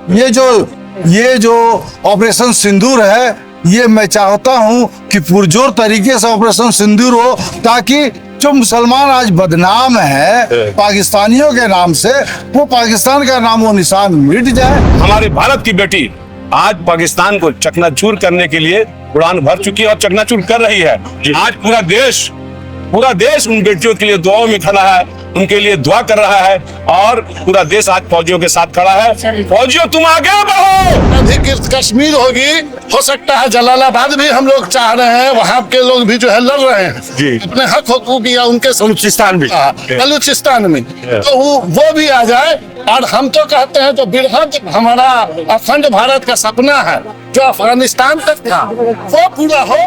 ये जो ऑपरेशन सिंदूर है, ये मैं चाहता हूँ कि पुरजोर तरीके से ऑपरेशन सिंदूर हो, ताकि जो मुसलमान आज बदनाम है पाकिस्तानियों के नाम से, वो पाकिस्तान का नामो निशान मिट जाए। हमारे भारत की बेटी आज पाकिस्तान को चकनाचूर करने के लिए उड़ान भर चुकी है और चकनाचूर कर रही है। आज पूरा देश उन बेटियों के लिए दुआओं में खड़ा है, उनके लिए दुआ कर रहा है और पूरा देश आज फौजियों के साथ खड़ा है। फौजियों तुम आगे बढ़ो। अधिक कश्मीर होगी, हो सकता है जलालाबाद भी हम लोग चाह रहे हैं, वहाँ के लोग भी जो है लड़ रहे हैं अपने हक हकूक या उनके बलूचिस्तान भी, बलूचिस्तान में, तो वो भी आ जाए। और हम तो कहते हैं जो बृहद हमारा अखंड भारत का सपना है जो अफगानिस्तान तक था, वो पूरा हो।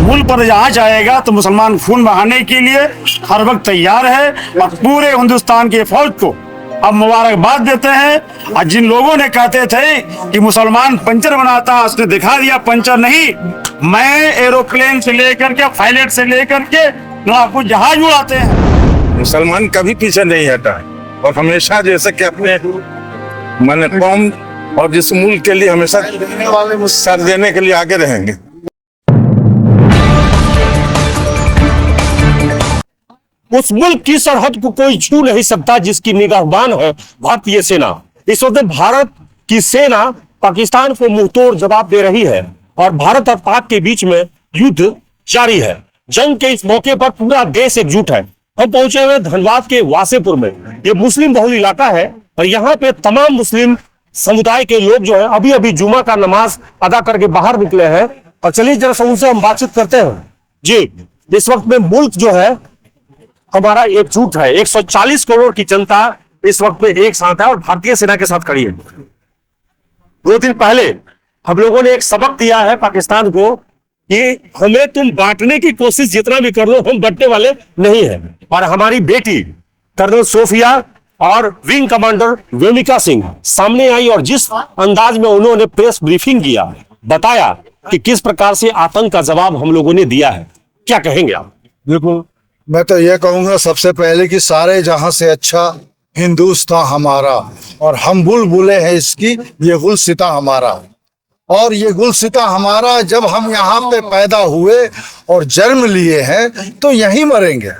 मुल्क पर जहाँ जाएगा तो मुसलमान खून बहाने के लिए हर वक्त तैयार है और पूरे हिंदुस्तान की फौज को अब मुबारकबाद देते हैं। और जिन लोगों ने कहते थे कि मुसलमान पंचर बनाता है, उसने दिखा दिया पंचर नहीं। मैं एरोप्लेन से लेकर के पायलट से लेकर के आपको जहाज उड़ाते हैं। मुसलमान कभी पीछे नहीं हटा है और हमेशा जैसे कि अपने मन कौम और जिस मुल्क के लिए हमेशा सर देने के लिए आगे रहेंगे। उस मुल्क की सरहद को कोई छू नहीं सकता जिसकी निगाहबान है भारतीय सेना। इस वक्त भारत की सेना पाकिस्तान को मुंहतोड़ जवाब दे रही है और भारत और पाक के बीच में युद्ध जारी है। जंग के इस मौके पर पूरा देश एकजुट है। हम पहुंचे हुए धनबाद के वासेपुर में। ये मुस्लिम बहुल इलाका है और यहाँ पे तमाम मुस्लिम समुदाय के लोग जो है अभी अभी जुमा का नमाज अदा करके बाहर निकले हैं। और चलिए जरा से उनसे हम बातचीत करते हैं। जी, इस वक्त में मुल्क जो है हमारा एकजुट है। 140 करोड़ की जनता इस वक्त में एक साथ है और भारतीय सेना के साथ खड़ी है। 2 दिन पहले हम लोगों ने एक सबक दिया है पाकिस्तान को कि हमें तुम बांटने की कोशिश जितना भी कर लो, हम बंटने वाले नहीं है। और हमारी बेटी कर्नल सोफिया और विंग कमांडर वेमिका सिंह सामने आई और जिस अंदाज में उन्होंने प्रेस ब्रीफिंग किया, बताया कि किस प्रकार से आतंक का जवाब हम लोगों ने दिया है, क्या कहेंगे आप? बिल्कुल, मैं तो ये कहूँगा सबसे पहले कि सारे जहां से अच्छा हिंदुस्तान हमारा और हम बुलबुले हैं इसकी, ये गुलसिता हमारा। और ये गुलसिता हमारा जब हम यहाँ पे पैदा हुए और जन्म लिए हैं तो यहीं मरेंगे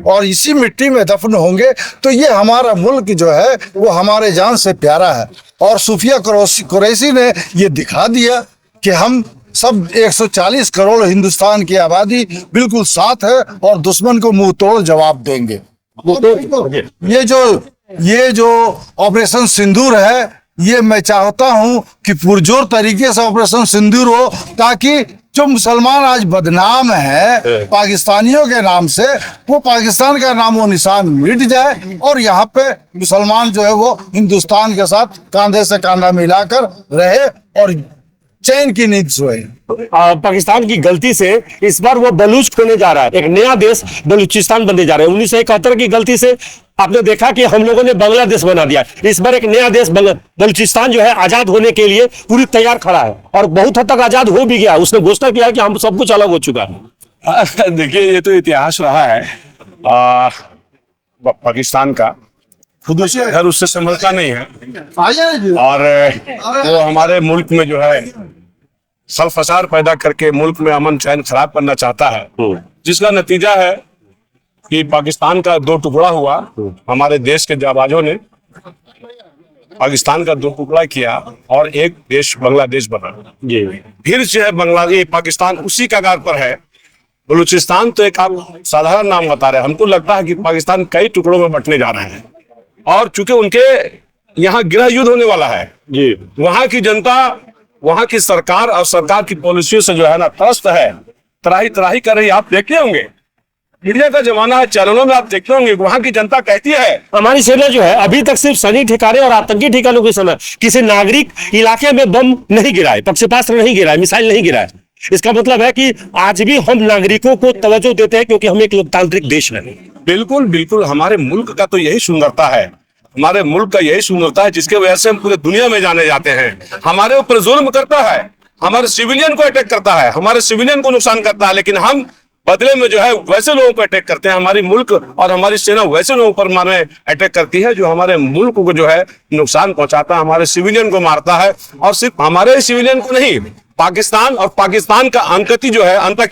और इसी मिट्टी में दफन होंगे। तो ये हमारा मुल्क जो है वो हमारे जान से प्यारा है। और सूफिया कुरैशी ने ये दिखा दिया कि हम सब 140 करोड़ हिंदुस्तान की आबादी बिल्कुल साथ है और दुश्मन को मुंह तोड़ जवाब देंगे। ये जो ऑपरेशन सिंदूर है, ये मैं चाहता हूं कि पुरजोर तरीके से ऑपरेशन सिंदूर हो, ताकि जो मुसलमान आज बदनाम है पाकिस्तानियों के नाम से, वो पाकिस्तान का नामो निशान मिट जाए और यहाँ पे मुसलमान जो है वो हिंदुस्तान के साथ कांधे से कांधा मिलाकर रहे और चैन की नींद सोए। पाकिस्तान की गलती से इस बार वो बलूच खोने जा रहा है, एक नया देश बलूचिस्तान बनने जा रहा है। 1971 की गलती से आपने देखा कि हम लोगों ने बांग्लादेश बना दिया। इस बार एक नया देश बलूचिस्तान जो है आजाद होने के लिए पूरी तैयार खड़ा है और बहुत हद तक आजाद हो भी गया। उसने घोषणा किया कि हम सब कुछ अलग हो चुका है। देखिए, ये तो इतिहास रहा है पाकिस्तान का, खुद घर उससे संभलता नहीं है और वो हमारे मुल्क में जो है सल फसाद पैदा करके मुल्क में अमन चैन खराब करना चाहता है, जिसका नतीजा है कि पाकिस्तान का 2 टुकड़ा हुआ। हमारे देश के जाबाजों ने पाकिस्तान का 2 टुकड़ा किया और एक देश बांग्लादेश बना। फिर जो है बांग्लादेश पाकिस्तान उसी कगार पर है। बलूचिस्तान तो एक आप साधारण नाम बता रहे हैं, हमको लगता है कि पाकिस्तान कई टुकड़ों में बंटने जा रहे हैं और चूंकि उनके यहाँ गृह युद्ध होने वाला है, वहां की जनता, वहां की सरकार और सरकार की पॉलिसियों से जो है ना त्रस्त है, त्राही त्राही कर रही। आप देखते होंगे, मीडिया का जमाना है, चैनलों में आप देखते होंगे, वहां की जनता कहती है हमारी सेना जो है अभी तक सिर्फ सैनिक ठिकाने और आतंकी ठिकानों के समय किसी नागरिक इलाके में बम नहीं गिराए, प्रक्षेपास्त्र नहीं गिराए, मिसाइल नहीं गिराए। इसका मतलब है कि आज भी हम नागरिकों को तवज्जो देते हैं क्योंकि हम एक लोकतांत्रिक देश है। बिल्कुल बिल्कुल, हमारे मुल्क का तो यही सुंदरता है, हमारे मुल्क का यही सुंदरता है जिसके वजह से हम पूरे दुनिया में जाने जाते हैं। हमारे ऊपर जुल्म करता है, हमारे सिविलियन को अटैक करता है, हमारे सिविलियन को नुकसान करता है, लेकिन हम बदले में जो है वैसे लोगों पर अटैक करते हैं। हमारी मुल्क और हमारी सेना वैसे लोगों पर माने अटैक करती है जो हमारे मुल्क को जो है नुकसान पहुंचाता है, हमारे सिविलियन को मारता है। और सिर्फ हमारे सिविलियन को नहीं, पाकिस्तान और पाकिस्तान का आतंकी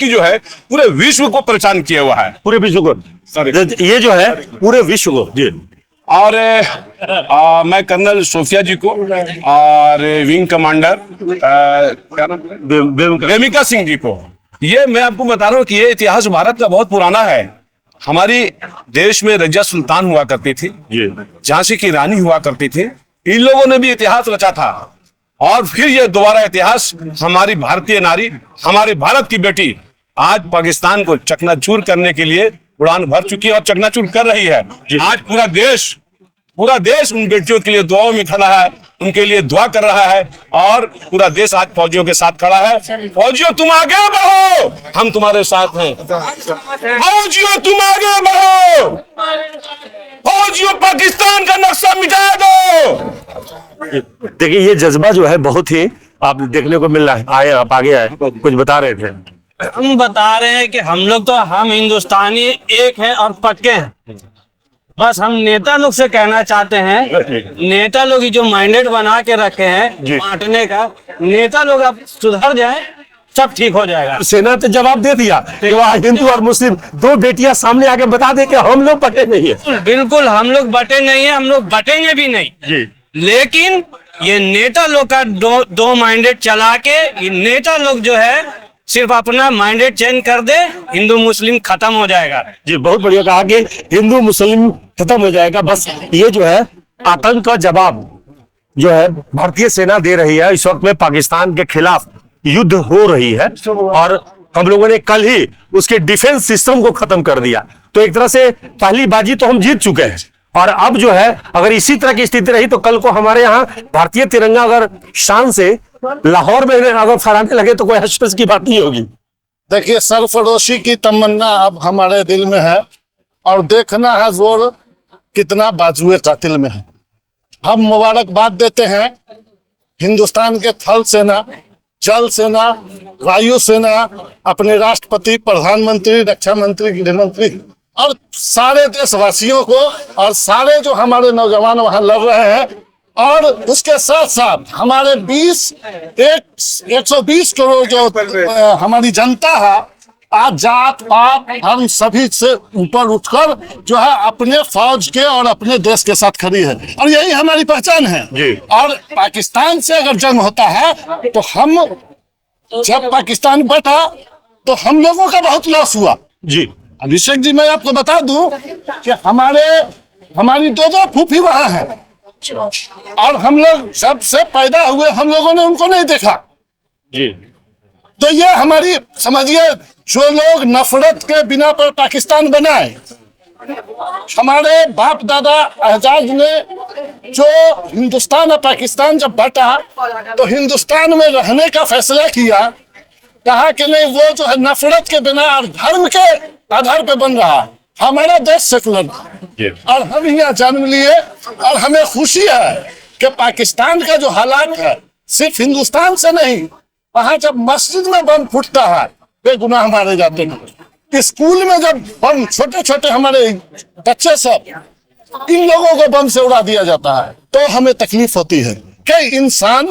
जो है पूरे विश्व को परेशान किया हुआ है, पूरे विश्व को। ये जो है पूरे विश्व को जी। और मैं कर्नल सोफिया जी को और विंग कमांडर क्या नाम है? रेमिका सिंह जी को, ये मैं आपको बता रहा हूँ कि ये इतिहास भारत का बहुत पुराना है। हमारी देश में रजिया सुल्तान हुआ करती थी, झांसी की रानी हुआ करती थी, इन लोगों ने भी इतिहास रचा था। और फिर ये दोबारा इतिहास हमारी भारतीय नारी, हमारे भारत की बेटी आज पाकिस्तान को चकनाचूर करने के लिए उड़ान भर चुकी है और चकनाचूर कर रही है। आज पूरा देश उन बेटियों के लिए दुआओं में खड़ा है, उनके लिए दुआ कर रहा है और पूरा देश आज फौजियों के साथ खड़ा है। फौजियों तुम आगे बढ़ो, हम तुम्हारे साथ हैं। फौजियों तुम आगे बढ़ो, फौजियों पाकिस्तान का नक्शा मिटा दो। देखिए ये जज्बा जो है बहुत ही आप देखने को मिल रहा है। आए आप आगे आए, कुछ बता रहे थे। हम बता रहे हैं कि हम हिंदुस्तानी एक हैं और पक्के हैं। बस हम नेता लोग से कहना चाहते हैं, नेता लोग जो मैंडेट बना के रखे हैं बांटने का, नेता लोग अब सुधर जाएं, सब ठीक हो जाएगा। सेना तो जवाब दे दिया कि वहाँ हिंदू और मुस्लिम दो बेटियां सामने आके बता दे कि हम लोग बटे नहीं है। बिल्कुल हम लोग बटे नहीं है, हम लोग बटेंगे भी नहीं जी। लेकिन ये नेता लोग का दो मैंडेट चला के ये नेता लोग जो है सिर्फ अपना मैंडेट चेंज कर दे, हिंदू मुस्लिम खत्म हो जाएगा जी। बहुत बढ़िया कहा कि हिंदू मुस्लिम खत्म हो जाएगा। बस ये जो है आतंक का जवाब जो है भारतीय सेना दे रही है। इस वक्त में पाकिस्तान के खिलाफ युद्ध हो रही है और हम लोगों ने कल ही उसके डिफेंस सिस्टम को खत्म कर दिया। तो एक तरह से पहली बाजी तो हम जीत चुके हैं और अब जो है अगर इसी तरह की स्थिति रही तो कल को हमारे यहाँ भारतीय तिरंगा अगर शान से लाहौर में अगर फहराने लगे तो कोई आश्चर्य की बात नहीं होगी। देखिए सरफरोशी की तमन्ना अब हमारे दिल में है और देखना है जोर कितना बाजुए कातिल में है। हम मुबारकबाद देते हैं हिंदुस्तान के थल सेना, जल सेना, वायु सेना, अपने राष्ट्रपति, प्रधानमंत्री, रक्षा मंत्री, गृह मंत्री और सारे देशवासियों को और सारे जो हमारे नौजवान वहां लड़ रहे हैं। और उसके साथ साथ हमारे 120 करोड़ जो हमारी जनता है आज जात पात हम सभी से ऊपर उठकर जो है अपने फौज के और अपने देश के साथ खड़ी है और यही हमारी पहचान है जी। और पाकिस्तान से अगर जंग होता है तो हम जब पाकिस्तान बटा तो हम लोगों का बहुत लॉस हुआ जी। अभिषेक जी मैं आपको बता दूं कि हमारी दो फूफी वहां है और हम लोग जब से पैदा हुए हम लोगों ने उनको नहीं देखा जी। तो ये हमारी समझिए जो लोग नफरत के बिना पर पाकिस्तान बनाए, हमारे बाप दादा एजाज ने जो हिंदुस्तान और पाकिस्तान जब बटा तो हिंदुस्तान में रहने का फैसला किया, कहा कि नहीं वो जो है नफरत के बिना और धर्म के आधार पे बन रहा है, हमारा देश सेकुलर और हम यहाँ जन्म लिए और हमें खुशी है कि पाकिस्तान का जो हालात है सिर्फ हिंदुस्तान से नहीं, वहां जब मस्जिद में बम फूटता है बेगुनाह मारे जाते हैं, स्कूल में जब बम छोटे छोटे हमारे बच्चे सब इन लोगों को बम से उड़ा दिया जाता है तो हमें तकलीफ होती है कि इंसान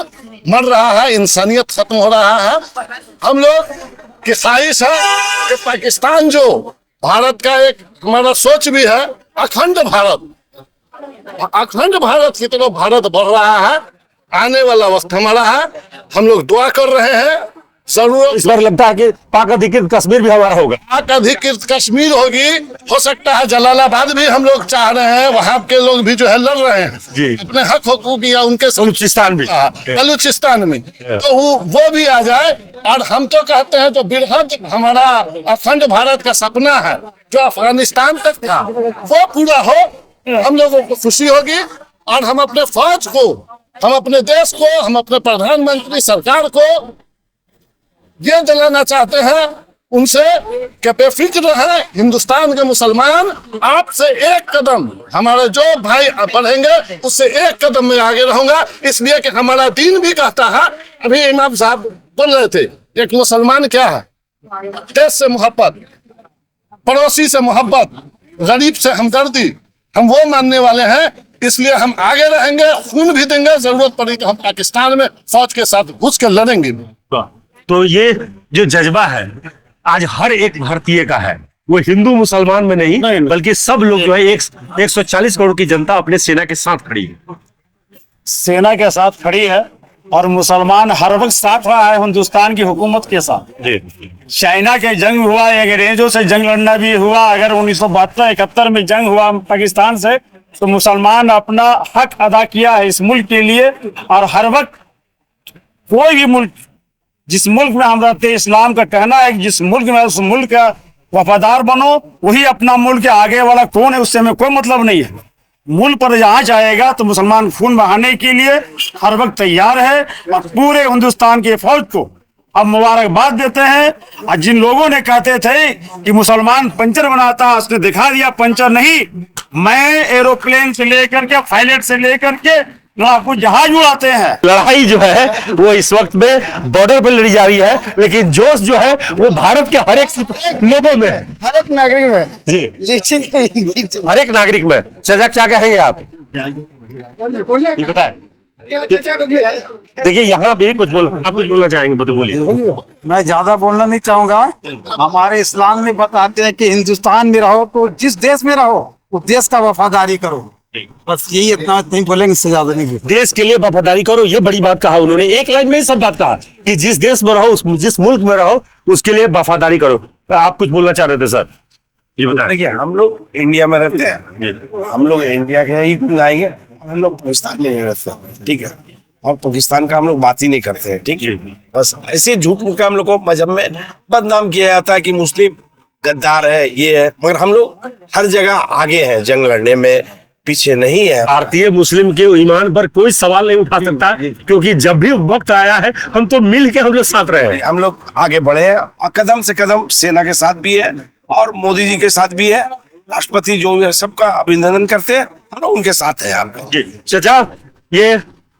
मर रहा है, इंसानियत खत्म हो रहा है। हम लोग की ख्वाहिश है कि पाकिस्तान जो भारत का एक हमारा सोच भी है अखंड भारत की तरफ भारत बढ़ रहा है। आने वाला वक्त हमारा है, हम लोग दुआ कर रहे हैं। जरूर इस बार लगता है कि पाक अधिकृत कश्मीर भी हमारा होगा, पाक अधिकृत कश्मीर होगी, हो सकता है जलालाबाद भी हम लोग चाह रहे हैं, वहां के लोग भी जो है लड़ रहे हैं जी। अपने हक हकूक या उनके बलूचिस्तान में तो वो भी आ जाए। और हम तो कहते हैं जो बिरहद हमारा अखंड भारत का सपना है जो अफगानिस्तान तक था वो पूरा हो, हम लोगों को खुशी होगी। और हम अपने फौज को, हम अपने देश को, हम अपने प्रधानमंत्री सरकार को ये दिलाना चाहते हैं उनसे कि बेफिक्र रहे हिंदुस्तान के मुसलमान, आपसे एक कदम हमारे जो भाई बढ़ेंगे उससे एक कदम में आगे रहूंगा, इसलिए कि हमारा दीन भी कहता है। अभी इमाम साहब बोल रहे थे एक मुसलमान क्या है, देश से मोहब्बत, पड़ोसी से मोहब्बत, गरीब से हमदर्दी, हम वो मानने वाले हैं। इसलिए हम आगे रहेंगे, खून भी देंगे, जरूरत पड़ी तो हम पाकिस्तान में फौज के साथ घुस के लड़ेंगे। तो ये जो जज्बा है आज हर एक भारतीय का है, वो हिंदू मुसलमान में नहीं, बल्कि सब लोग जो है 140 करोड़ की जनता अपने सेना के साथ खड़ी है। सेना के साथ खड़ी है और मुसलमान हर वक्त साथ रहा है हिंदुस्तान की हुकूमत के साथ। चाइना के जंग हुआ, अंग्रेजों से जंग लड़ना भी हुआ, अगर 1972-71 में जंग हुआ पाकिस्तान से, तो मुसलमान अपना हक अदा किया है इस मुल्क के लिए। और हर वक्त कोई भी मुल्क, जिस मुल्क में हम रहते हैं, इस्लाम का कहना है कि जिस मुल्क में उस मुल्क का वफादार बनो, वही अपना मुल्क है। आगे वाला कौन है उससे हमें कोई मतलब नहीं है। मुल्क पर जहाँ जाएगा तो मुसलमान खून बहाने के लिए हर वक्त तैयार है और पूरे हिंदुस्तान की फौज को अब मुबारकबाद देते हैं। और जिन लोगों ने कहते थे कि मुसलमान पंचर बनाता है, उसने दिखा दिया पंचर नहीं। मैं एरोप्लेन से लेकर के, पायलट से लेकर के आपको जहाज उड़ाते हैं। लड़ाई जो है वो इस वक्त में बॉर्डर पर लड़ी जा रही है, लेकिन जोश जो है वो भारत के हर एक लोगों में है, हर एक नागरिक में जी, हर एक नागरिक में। सजा क्या कहेंगे आप, ये बताएं। देखिए यहाँ भी कुछ आप कुछ बोलना चाहेंगे तो बोलिए। मैं ज्यादा बोलना नहीं चाहूंगा। हमारे इस्लाम में बताते हैं कि हिंदुस्तान में रहो तो जिस देश में रहो उस देश का वफादारी करो, बस यही इतना नहीं बोलेंगे, इससे ज्यादा नहीं। देश के लिए वफादारी करो, ये बड़ी बात कहा उन्होंने, एक लाइन में ही सब बात कहा कि जिस देश में रहो, जिस मुल्क में रहो, उसके लिए वफादारी करो। आप कुछ बोलना चाह रहे थे सर, ये बताएं। देखिए हम लोग इंडिया में रहते हैं, हम लोग इंडिया के ही आएंगे, हम लोग पाकिस्तान में नहीं रहते, ठीक है। और पाकिस्तान का हम लोग बात ही नहीं करते हैं, ठीक है। बस ऐसे झूठ मूठ का हम लोग को मजहब में बदनाम किया जाता है कि मुस्लिम गद्दार है, ये है, मगर हम लोग हर जगह आगे हैं, जंग लड़ने में पीछे नहीं है। भारतीय मुस्लिम के ईमान पर कोई सवाल नहीं उठा सकता, क्योंकि जब भी वक्त आया है हम तो मिल के हम लोग साथ रहे हैं, हम लोग आगे बढ़े हैं और कदम से कदम सेना के साथ भी है और मोदी जी के साथ भी है, राष्ट्रपति जो है सबका अभिनंदन करते हैं, हम लोग उनके साथ है। आप चाचा, ये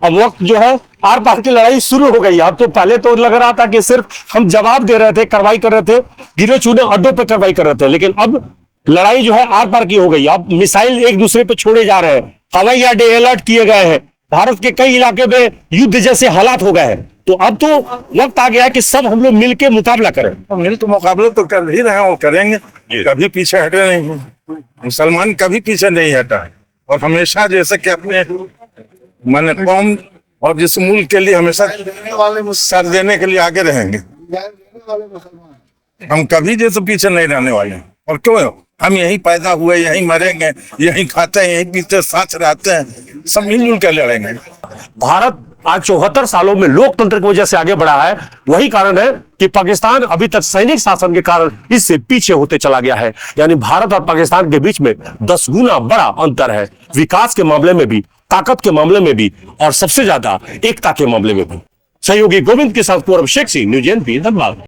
अब वक्त जो है आर पार की लड़ाई शुरू हो गई। अब तो पहले तो लग रहा था कि सिर्फ हम जवाब दे रहे थे, कार्रवाई कर रहे थे, गिरे चुने अड्डों पर कार्रवाई कर रहे थे, लेकिन अब लड़ाई जो है आर पार की हो गई। अब मिसाइल एक दूसरे पे छोड़े जा रहे हैं, हवाई अड्डे अलर्ट किए गए हैं, भारत के कई इलाके में युद्ध जैसे हालात हो गए हैं। तो अब तो वक्त आ गया है कि सब हम लोग मिल के मुकाबला करें। मिल तो मुकाबला तो कर ही रहे हैं और करेंगे, कभी पीछे हटे नहीं। मुसलमान कभी पीछे नहीं हटा है और हमेशा जैसे कि अपने मन कौम और जिस मुल्क के लिए हमेशा सर देने के लिए आगे रहेंगे। हम कभी जैसे पीछे नहीं रहने वाले हैं। और क्यों, हम यहीं पैदा हुए, यहीं मरेंगे, यहीं खाते हैं, यहीं पीते, साथ रहते हैं, सब मिलजुल कर लड़ेंगे। भारत आज 74 सालों में लोकतंत्र की वजह से आगे बढ़ा है। वही कारण है कि पाकिस्तान अभी तक सैनिक शासन के कारण इससे पीछे होते चला गया है। यानी भारत और पाकिस्तान के बीच में 10 गुना बड़ा अंतर है, विकास के मामले में भी, ताकत के मामले में भी, और सबसे ज्यादा एकता के मामले में भी। सहयोगी गोविंद के साथ पूर्व शेख सिंह, न्यूज़ 8 धन्यवाद।